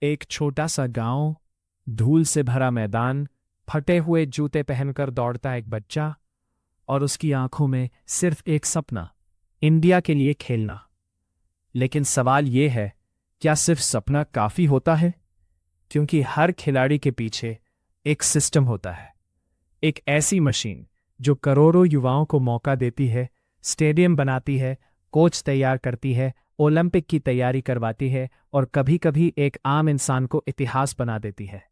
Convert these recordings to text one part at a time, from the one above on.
एक छोटा सा गांव, धूल से भरा मैदान, फटे हुए जूते पहनकर दौड़ता एक बच्चा और उसकी आंखों में सिर्फ एक सपना, इंडिया के लिए खेलना। लेकिन सवाल ये है, क्या सिर्फ सपना काफी होता है? क्योंकि हर खिलाड़ी के पीछे एक सिस्टम होता है, एक ऐसी मशीन जो करोड़ों युवाओं को मौका देती है, स्टेडियम बनाती है, कोच तैयार करती है, ओलंपिक की तैयारी करवाती है और कभी कभी एक आम इंसान को इतिहास बना देती है।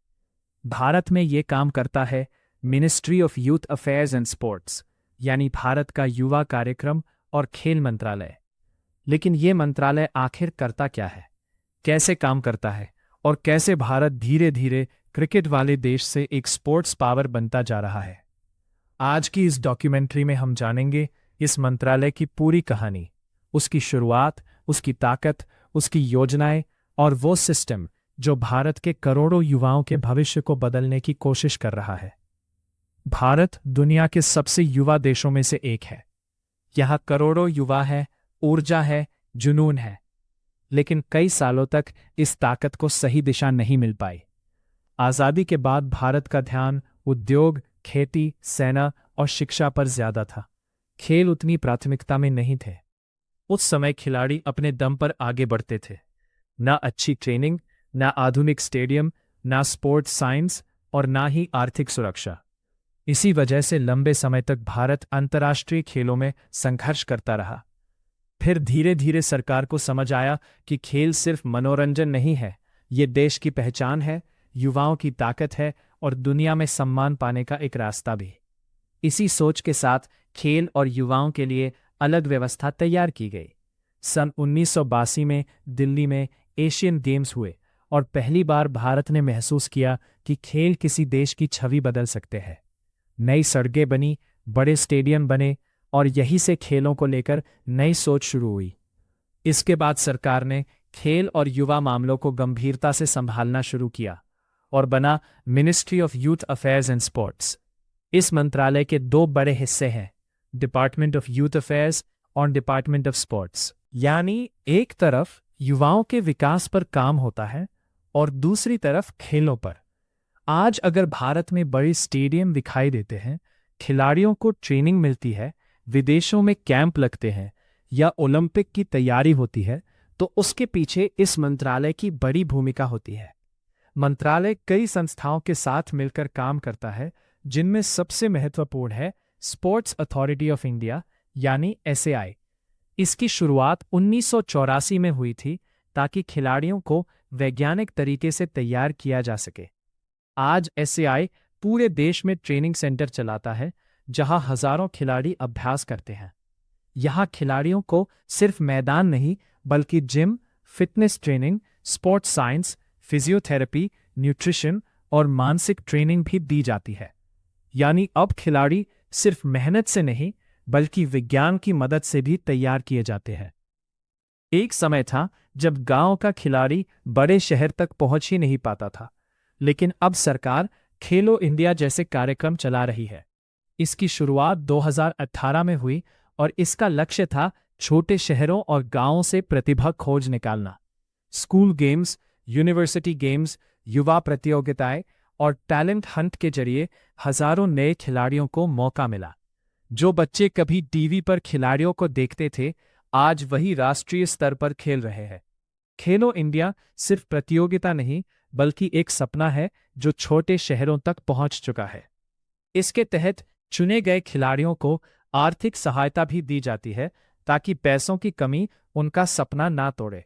भारत में ये काम करता है ministry of youth affairs and sports, यानी भारत का युवा कार्यक्रम और खेल मंत्रालय। लेकिन ये मंत्रालय आखिर करता क्या है, कैसे काम करता है और कैसे भारत धीरे धीरे क्रिकेट वाले देश से एक स्पोर्ट्स पावर बनता जा रहा है? आज की इस डॉक्यूमेंट्री में हम जानेंगे इस मंत्रालय की पूरी कहानी, उसकी शुरुआत, उसकी ताकत, उसकी योजनाएं और वो सिस्टम जो भारत के करोड़ों युवाओं के भविष्य को बदलने की कोशिश कर रहा है। भारत दुनिया के सबसे युवा देशों में से एक है। यहाँ करोड़ों युवा है, ऊर्जा है, जुनून है। लेकिन कई सालों तक इस ताकत को सही दिशा नहीं मिल पाई। आजादी के बाद भारत का ध्यान उद्योग, खेती, सेना और शिक्षा पर ज्यादा था। खेल उतनी प्राथमिकता में नहीं थे। उस समय खिलाड़ी अपने दम पर आगे बढ़ते थे। ना अच्छी ट्रेनिंग, ना आधुनिक स्टेडियम, ना स्पोर्ट्स साइंस और ना ही आर्थिक सुरक्षा। इसी वजह से लंबे समय तक भारत अंतर्राष्ट्रीय खेलों में संघर्ष करता रहा। फिर धीरे धीरे सरकार को समझ आया कि खेल सिर्फ मनोरंजन नहीं है, ये देश की पहचान है, युवाओं की ताकत है और दुनिया में सम्मान पाने का एक रास्ता भी। इसी सोच के साथ खेल और युवाओं के लिए अलग व्यवस्था तैयार की गई। सन 1982 में दिल्ली में एशियन गेम्स हुए और पहली बार भारत ने महसूस किया कि खेल किसी देश की छवि बदल सकते हैं। नई सड़कें बनी, बड़े स्टेडियम बने और यहीं से खेलों को लेकर नई सोच शुरू हुई। इसके बाद सरकार ने खेल और युवा मामलों को गंभीरता से संभालना शुरू किया और बना ministry of youth affairs and sports. इस मंत्रालय के दो बड़े हिस्से हैं, डिपार्टमेंट ऑफ यूथ अफेयर्स और डिपार्टमेंट ऑफ स्पोर्ट्स। यानी एक तरफ युवाओं के विकास पर काम होता है और दूसरी तरफ खेलों पर। आज अगर भारत में बड़े स्टेडियम दिखाई देते हैं, खिलाड़ियों को ट्रेनिंग मिलती है, विदेशों में कैंप लगते हैं या ओलंपिक की तैयारी होती है, तो उसके पीछे इस मंत्रालय की बड़ी भूमिका होती है। मंत्रालय कई संस्थाओं के साथ मिलकर काम करता है, जिनमें सबसे महत्वपूर्ण है स्पोर्ट्स अथॉरिटी ऑफ इंडिया यानी SAI। इसकी शुरुआत 1984 में हुई थी ताकि खिलाड़ियों को वैज्ञानिक तरीके से तैयार किया जा सके। आज SAI पूरे देश में ट्रेनिंग सेंटर चलाता है, जहां हजारों खिलाड़ी अभ्यास करते हैं। यहाँ खिलाड़ियों को सिर्फ मैदान नहीं, बल्कि gym, fitness training, sports science, physiotherapy, nutrition और मानसिक ट्रेनिंग भी दी जाती है। यानी अब खिलाड़ी सिर्फ मेहनत से नहीं, बल्कि विज्ञान की मदद से भी तैयार किए जाते हैं। एक समय था जब गांव का खिलाड़ी बड़े शहर तक पहुंच ही नहीं पाता था, लेकिन अब सरकार खेलो इंडिया जैसे कार्यक्रम चला रही है। इसकी शुरुआत 2018 में हुई और इसका लक्ष्य था छोटे शहरों और गांवों से प्रतिभा खोज निकालना। स्कूल गेम्स, यूनिवर्सिटी गेम्स, युवा प्रतियोगिताएं और टैलेंट हंट के जरिए हजारों नए खिलाड़ियों को मौका मिला। जो बच्चे कभी टीवी पर खिलाड़ियों को देखते थे, आज वही राष्ट्रीय स्तर पर खेल रहे हैं। खेलो इंडिया सिर्फ प्रतियोगिता नहीं, बल्कि एक सपना है जो छोटे शहरों तक पहुंच चुका है। इसके तहत चुने गए खिलाड़ियों को आर्थिक सहायता भी दी जाती है ताकि पैसों की कमी उनका सपना ना तोड़े।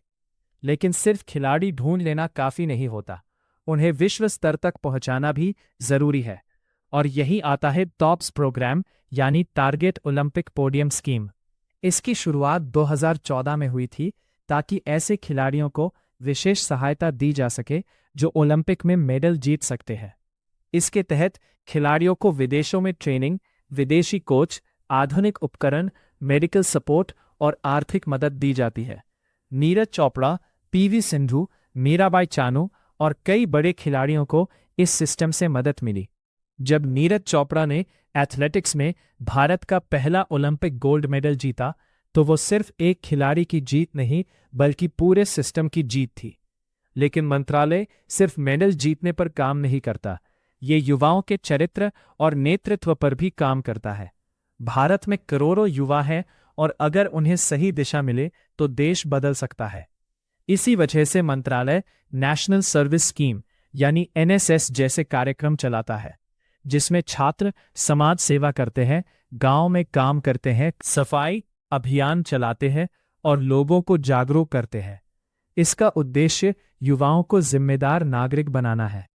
लेकिन सिर्फ खिलाड़ी ढूंढ लेना काफी नहीं होता, उन्हें विश्व स्तर तक पहुंचाना भी जरूरी है। और यही आता है टॉप्स प्रोग्राम यानी टारगेट ओलंपिक पोडियम स्कीम। इसकी शुरुआत 2014 में हुई थी ताकि ऐसे खिलाड़ियों को विशेष सहायता दी जा सके जो ओलंपिक में मेडल जीत सकते हैं। इसके तहत खिलाड़ियों को विदेशों में ट्रेनिंग, विदेशी कोच, आधुनिक उपकरण, मेडिकल सपोर्ट और आर्थिक मदद दी जाती है। नीरज चोपड़ा, PV सिंधु, मीराबाई चानू और कई बड़े खिलाड़ियों को इस सिस्टम से मदद मिली। जब नीरज चोपड़ा ने एथलेटिक्स में भारत का पहला ओलंपिक गोल्ड मेडल जीता, तो वो सिर्फ एक खिलाड़ी की जीत नहीं, बल्कि पूरे सिस्टम की जीत थी। लेकिन मंत्रालय सिर्फ मेडल जीतने पर काम नहीं करता, ये युवाओं के चरित्र और नेतृत्व पर भी काम करता है। भारत में करोड़ों युवा हैं और अगर उन्हें सही दिशा मिले तो देश बदल सकता है। इसी वजह से मंत्रालय नेशनल सर्विस स्कीम यानी एनएसएस जैसे कार्यक्रम चलाता है, जिसमें छात्र समाज सेवा करते हैं, गांव में काम करते हैं, सफाई अभियान चलाते हैं और लोगों को जागरूक करते हैं। इसका उद्देश्य युवाओं को जिम्मेदार नागरिक बनाना है।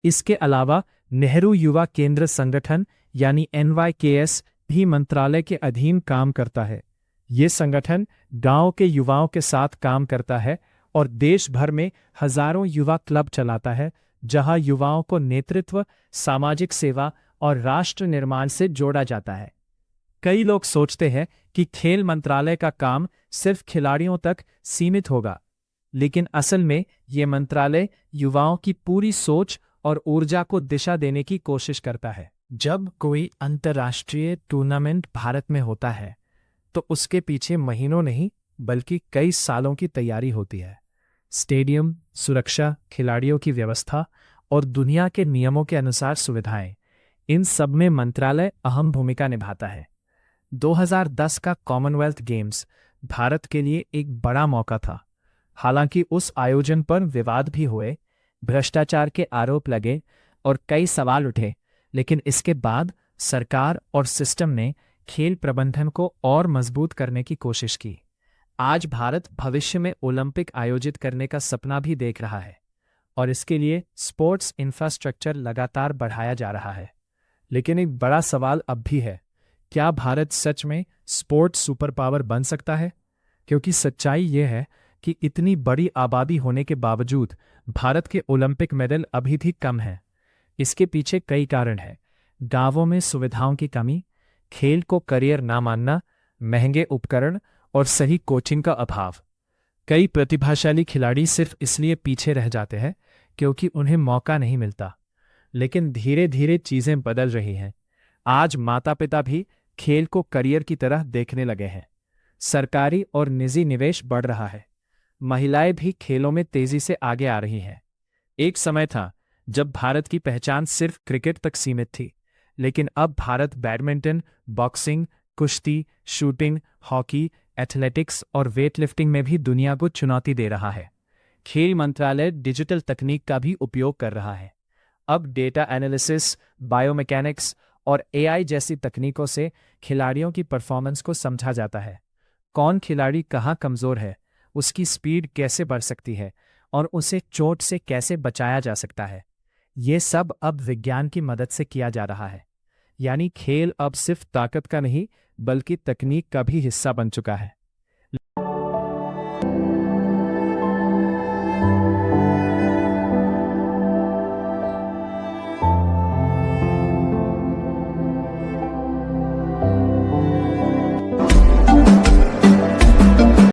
इसके अलावा नेहरू युवा केंद्र संगठन यानी NYKS भी मंत्रालय के अधीन काम करता है। ये संगठन गांव के युवाओं के साथ काम करता है और देश भर में हजारों युवा क्लब चलाता है, जहां युवाओं को नेतृत्व, सामाजिक सेवा और राष्ट्र निर्माण से जोड़ा जाता है। कई लोग सोचते हैं कि खेल मंत्रालय का काम सिर्फ खिलाड़ियों तक सीमित होगा, लेकिन असल में ये मंत्रालय युवाओं की पूरी सोच और ऊर्जा को दिशा देने की कोशिश करता है। जब कोई अंतर्राष्ट्रीय टूर्नामेंट भारत में होता है तो उसके पीछे महीनों नहीं बल्कि कई सालों की तैयारी होती है। स्टेडियम, सुरक्षा, खिलाड़ियों की व्यवस्था और दुनिया के नियमों के अनुसार सुविधाएं, इन सब में मंत्रालय अहम भूमिका निभाता है। 2010 का कॉमनवेल्थ गेम्स भारत के लिए एक बड़ा मौका था। हालांकि उस आयोजन पर विवाद भी हुए, भ्रष्टाचार के आरोप लगे और कई सवाल उठे, लेकिन इसके बाद सरकार और सिस्टम ने खेल प्रबंधन को और मजबूत करने की कोशिश की। आज भारत भविष्य में ओलंपिक आयोजित करने का सपना भी देख रहा है और इसके लिए स्पोर्ट्स इंफ्रास्ट्रक्चर लगातार बढ़ाया जा रहा है। लेकिन एक बड़ा सवाल अब भी है, क्या भारत सच में स्पोर्ट्स सुपर पावर बन सकता है? क्योंकि सच्चाई ये है कि इतनी बड़ी आबादी होने के बावजूद भारत के ओलंपिक मेडल अभी भी कम हैं। इसके पीछे कई कारण हैं। गांवों में सुविधाओं की कमी, खेल को करियर ना मानना, महंगे उपकरण और सही कोचिंग का अभाव। कई प्रतिभाशाली खिलाड़ी सिर्फ इसलिए पीछे रह जाते हैं क्योंकि उन्हें मौका नहीं मिलता। लेकिन धीरे धीरे चीजें बदल रही हैं। आज माता पिता भी खेल को करियर की तरह देखने लगे हैं। सरकारी और निजी निवेश बढ़ रहा है। महिलाएं भी खेलों में तेजी से आगे आ रही हैं। एक समय था जब भारत की पहचान सिर्फ क्रिकेट तक सीमित थी, लेकिन अब भारत बैडमिंटन, बॉक्सिंग, कुश्ती, शूटिंग, हॉकी, एथलेटिक्स और वेटलिफ्टिंग में भी दुनिया को चुनौती दे रहा है। खेल मंत्रालय डिजिटल तकनीक का भी उपयोग कर रहा है। अब डेटा एनालिसिस, बायोमैकेनिक्स और AI जैसी तकनीकों से खिलाड़ियों की परफॉर्मेंस को समझा जाता है। कौन खिलाड़ी कहाँ कमज़ोर है, उसकी स्पीड कैसे बढ़ सकती है और उसे चोट से कैसे बचाया जा सकता है। ये सब अब विज्ञान की मदद से किया जा रहा है। यानी खेल अब सिर्फ ताकत का नहीं बल्कि तकनीक का भी हिस्सा बन चुका है।